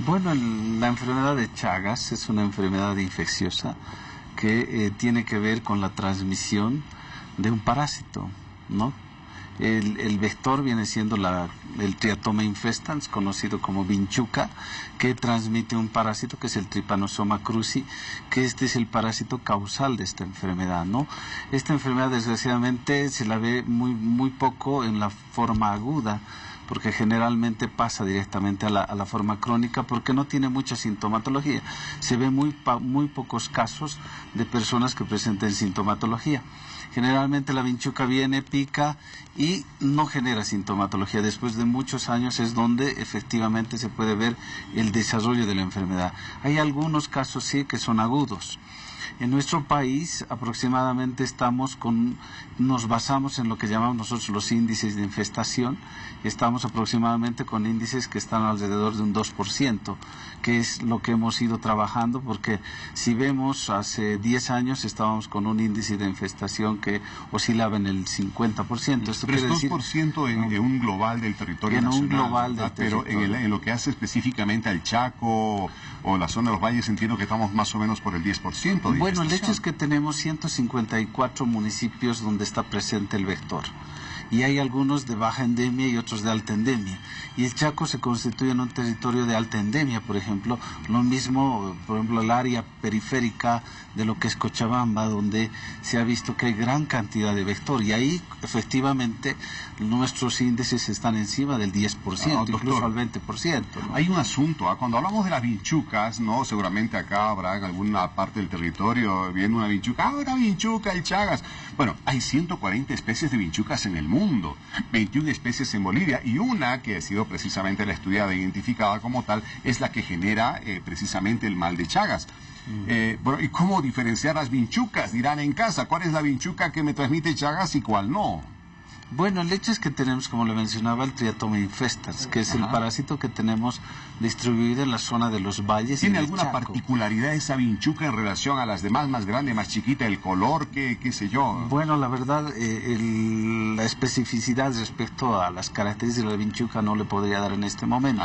Bueno, la enfermedad de Chagas es una enfermedad infecciosa que tiene que ver con la transmisión de un parásito, ¿no? El vector viene siendo el Triatoma infestans, conocido como vinchuca, que transmite un parásito que es el Trypanosoma cruzi, que este es el parásito causal de esta enfermedad, ¿no? Esta enfermedad, desgraciadamente, se la ve muy poco en la forma aguda, porque generalmente pasa directamente a la forma crónica, porque no tiene mucha sintomatología. Se ve muy pocos casos de personas que presenten sintomatología. Generalmente la vinchuca viene, pica y no genera sintomatología. Después de muchos años es donde efectivamente se puede ver el desarrollo de la enfermedad. Hay algunos casos sí que son agudos. En nuestro país aproximadamente nos basamos en lo que llamamos nosotros los índices de infestación. Estamos aproximadamente con índices que están alrededor de un 2%, que es lo que hemos ido trabajando, porque si vemos hace 10 años estábamos con un índice de infestación que oscilaba en el 50%. Esto pero quiere es 2% decir, en un global del territorio nacional. En un global del territorio. Pero en lo que hace específicamente al Chaco o la zona de los valles, entiendo que estamos más o menos por el 10% de Bueno, el hecho es que tenemos 154 municipios donde está presente el vector. Y hay algunos de baja endemia y otros de alta endemia. Y el Chaco se constituye en un territorio de alta endemia, por ejemplo. Lo mismo, por ejemplo, el área periférica de lo que es Cochabamba, donde se ha visto que hay gran cantidad de vector. Y ahí, efectivamente, nuestros índices están encima del 10%, incluso al 20%, ¿no? Hay un asunto, cuando hablamos de las vinchucas, ¿no? Seguramente acá habrá en alguna parte del territorio viendo una vinchuca, una vinchuca, el Chagas. Bueno, hay 140 especies de vinchucas en el mundo, 21 especies en Bolivia, y una que ha sido precisamente la estudiada e identificada como tal es la que genera precisamente el mal de Chagas. Bueno, ¿y cómo diferenciar las vinchucas? Dirán en casa, ¿cuál es la vinchuca que me transmite Chagas y cuál no? Bueno, el hecho es que tenemos, como le mencionaba, el Triatoma infestans, que es el parásito que tenemos distribuido en la zona de los valles. ¿Tiene alguna particularidad esa vinchuca en relación a las demás, más grande, más chiquita, el color, qué sé yo? Bueno, la verdad, la especificidad respecto a las características de la vinchuca no le podría dar en este momento.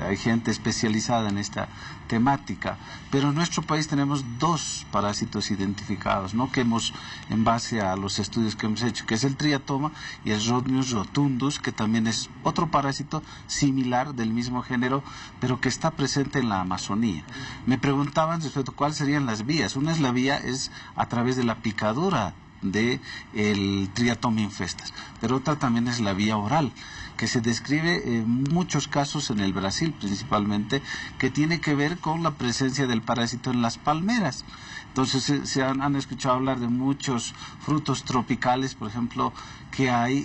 Hay gente especializada en esta temática, pero en nuestro país tenemos 2 parásitos identificados, ¿no? Que hemos, en base a los estudios que hemos hecho, que es el Triatoma y el Rhodnius rotundus, que también es otro parásito similar del mismo género, pero que está presente en la Amazonía. Me preguntaban respecto a cuáles serían las vías. Una es la vía es a través de la picadura de el Triatoma infestans, pero otra también es la vía oral, que se describe en muchos casos en el Brasil principalmente, que tiene que ver con la presencia del parásito en las palmeras. Entonces se han escuchado hablar de muchos frutos tropicales, por ejemplo, que hay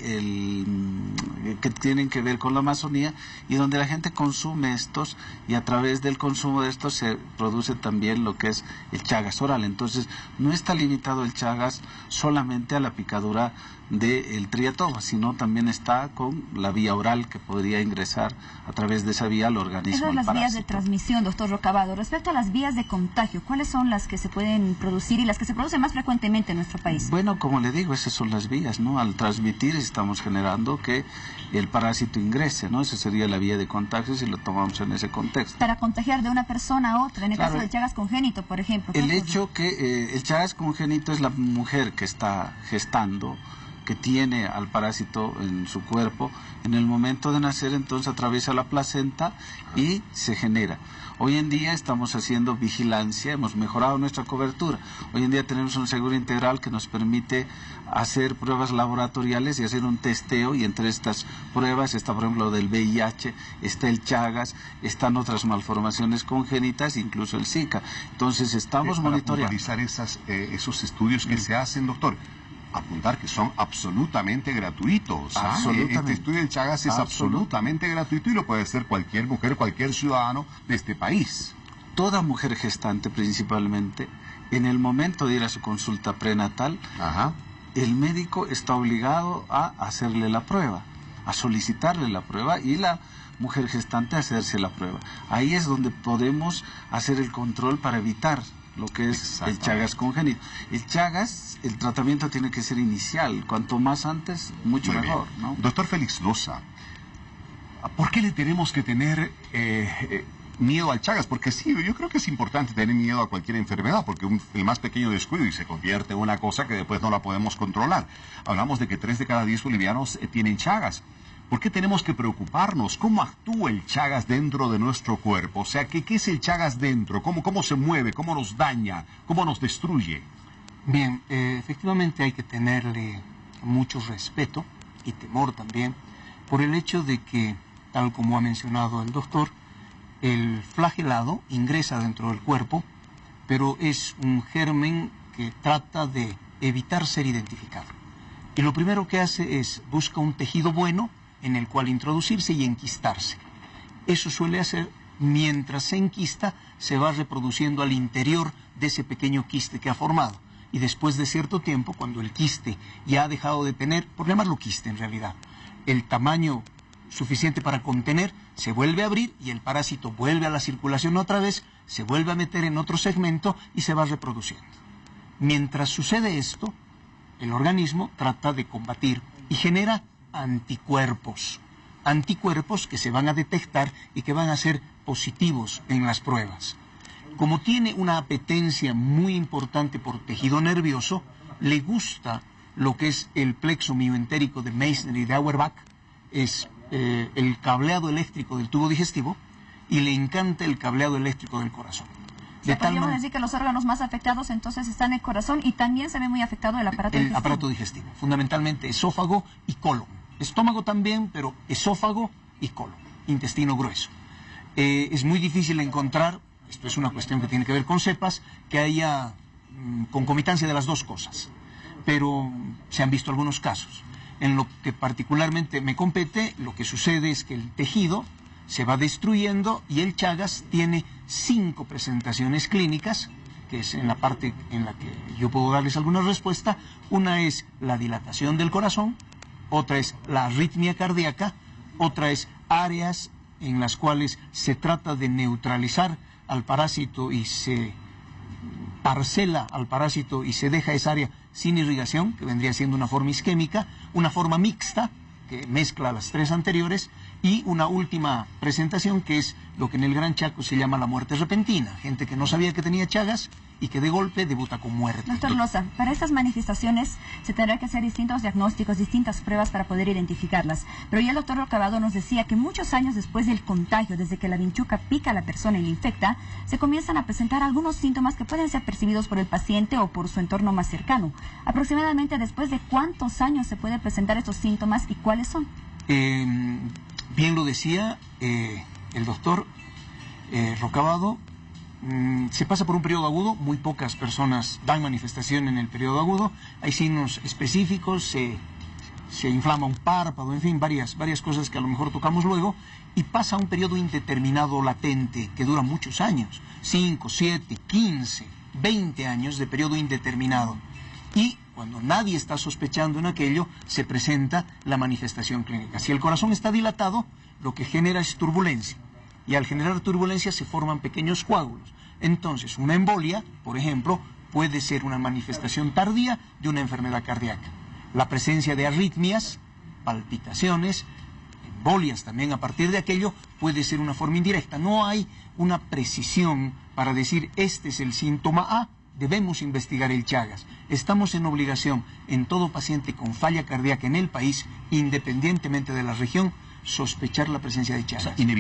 que tienen que ver con la Amazonía, y donde la gente consume estos, y a través del consumo de estos se produce también lo que es el Chagas oral. Entonces no está limitado el Chagas solamente a la picadura del Triatoma, sino también está con la vía oral, que podría ingresar a través de esa vía al organismo. Esas son las vías de transmisión, doctor Rocabado. Respecto a las vías de contagio, ¿cuáles son las que se pueden producir y las que se producen más frecuentemente en nuestro país? Bueno, como le digo, esas son las vías, ¿no? Al transmitir estamos generando que el parásito ingrese, ¿no? Esa sería la vía de contagio si lo tomamos en ese contexto. Para contagiar de una persona a otra, en el caso del Chagas congénito, por ejemplo. El hecho que el Chagas congénito es la mujer que está gestando, que tiene al parásito en su cuerpo, en el momento de nacer, entonces atraviesa la placenta y se genera. Hoy en día estamos haciendo vigilancia, hemos mejorado nuestra cobertura. Hoy en día tenemos un seguro integral que nos permite hacer pruebas laboratoriales y hacer un testeo, y entre estas pruebas está, por ejemplo, del VIH, está el Chagas, están otras malformaciones congénitas, incluso el Zika. Entonces estamos monitoreando. Para puntualizar esos estudios que se hacen, doctor, apuntar que son absolutamente gratuitos. Este estudio del Chagas es absolutamente gratuito y lo puede hacer cualquier mujer, cualquier ciudadano de este país. Toda mujer gestante, principalmente, en el momento de ir a su consulta prenatal, el médico está obligado a hacerle la prueba, a solicitarle la prueba, y la mujer gestante a hacerse la prueba. Ahí es donde podemos hacer el control para evitar lo que es el Chagas congénito. El Chagas, el tratamiento tiene que ser inicial, cuanto más antes, mucho mejor, ¿no? Doctor Félix Loza, ¿Por qué le tenemos que tener miedo al Chagas? Porque sí, yo creo que es importante tener miedo a cualquier enfermedad, porque el más pequeño descuido y se convierte en una cosa que después no la podemos controlar. Hablamos de que 3 de cada 10 bolivianos tienen Chagas. ¿Por qué tenemos que preocuparnos? ¿Cómo actúa el Chagas dentro de nuestro cuerpo? O sea, ¿qué es el Chagas dentro? ¿Cómo se mueve? ¿Cómo nos daña? ¿Cómo nos destruye? Bien, efectivamente hay que tenerle mucho respeto y temor también por el hecho de que, tal como ha mencionado el doctor, el flagelado ingresa dentro del cuerpo, pero es un germen que trata de evitar ser identificado. Y lo primero que hace es busca un tejido bueno en el cual introducirse y enquistarse. Eso suele hacer mientras se enquista, se va reproduciendo al interior de ese pequeño quiste que ha formado. Y después de cierto tiempo, cuando el quiste ya ha dejado de tener, por llamarlo quiste en realidad, el tamaño suficiente para contener, se vuelve a abrir y el parásito vuelve a la circulación otra vez, se vuelve a meter en otro segmento y se va reproduciendo. Mientras sucede esto, el organismo trata de combatir y genera anticuerpos. Anticuerpos que se van a detectar y que van a ser positivos en las pruebas. Como tiene una apetencia muy importante por tejido nervioso, le gusta lo que es el plexo mioentérico de Meissner y de Auerbach, es el cableado eléctrico del tubo digestivo, y le encanta el cableado eléctrico del corazón. Podríamos decir que los órganos más afectados entonces están el corazón y también se ve muy afectado el aparato digestivo. El aparato digestivo, fundamentalmente esófago y colon. Estómago también, pero esófago y colon, intestino grueso. Es muy difícil encontrar, esto es una cuestión que tiene que ver con cepas, que haya concomitancia de las dos cosas, pero se han visto algunos casos. En lo que particularmente me compete, lo que sucede es que el tejido se va destruyendo y el Chagas tiene 5 presentaciones clínicas, que es en la parte en la que yo puedo darles alguna respuesta. Una es la dilatación del corazón, otra es la arritmia cardíaca, otra es áreas en las cuales se trata de neutralizar al parásito y se parcela al parásito y se deja esa área sin irrigación, que vendría siendo una forma isquémica, una forma mixta, que mezcla las 3 anteriores, y una última presentación que es lo que en el Gran Chaco se llama la muerte repentina, gente que no sabía que tenía Chagas y que de golpe debuta con muerte. Doctor Loza, para estas manifestaciones se tendrá que hacer distintos diagnósticos, distintas pruebas para poder identificarlas, pero ya el doctor Rocabado nos decía que muchos años después del contagio, desde que la vinchuca pica a la persona y la infecta, se comienzan a presentar algunos síntomas que pueden ser percibidos por el paciente o por su entorno más cercano. Aproximadamente después de ¿cuántos años se pueden presentar estos síntomas y cuáles son? Bien lo decía el doctor Rocabado, se pasa por un periodo agudo, muy pocas personas dan manifestación en el periodo agudo, hay signos específicos, se inflama un párpado, en fin, varias cosas que a lo mejor tocamos luego, y pasa un periodo indeterminado latente que dura muchos años, 5, 7, 15, 20 años de periodo indeterminado. Y cuando nadie está sospechando en aquello, se presenta la manifestación clínica. Si el corazón está dilatado, lo que genera es turbulencia. Y al generar turbulencia se forman pequeños coágulos. Entonces, una embolia, por ejemplo, puede ser una manifestación tardía de una enfermedad cardíaca. La presencia de arritmias, palpitaciones, embolias también a partir de aquello, puede ser una forma indirecta. No hay una precisión para decir este es el síntoma A, debemos investigar el Chagas. Estamos en obligación, en todo paciente con falla cardíaca en el país, independientemente de la región, sospechar la presencia de Chagas.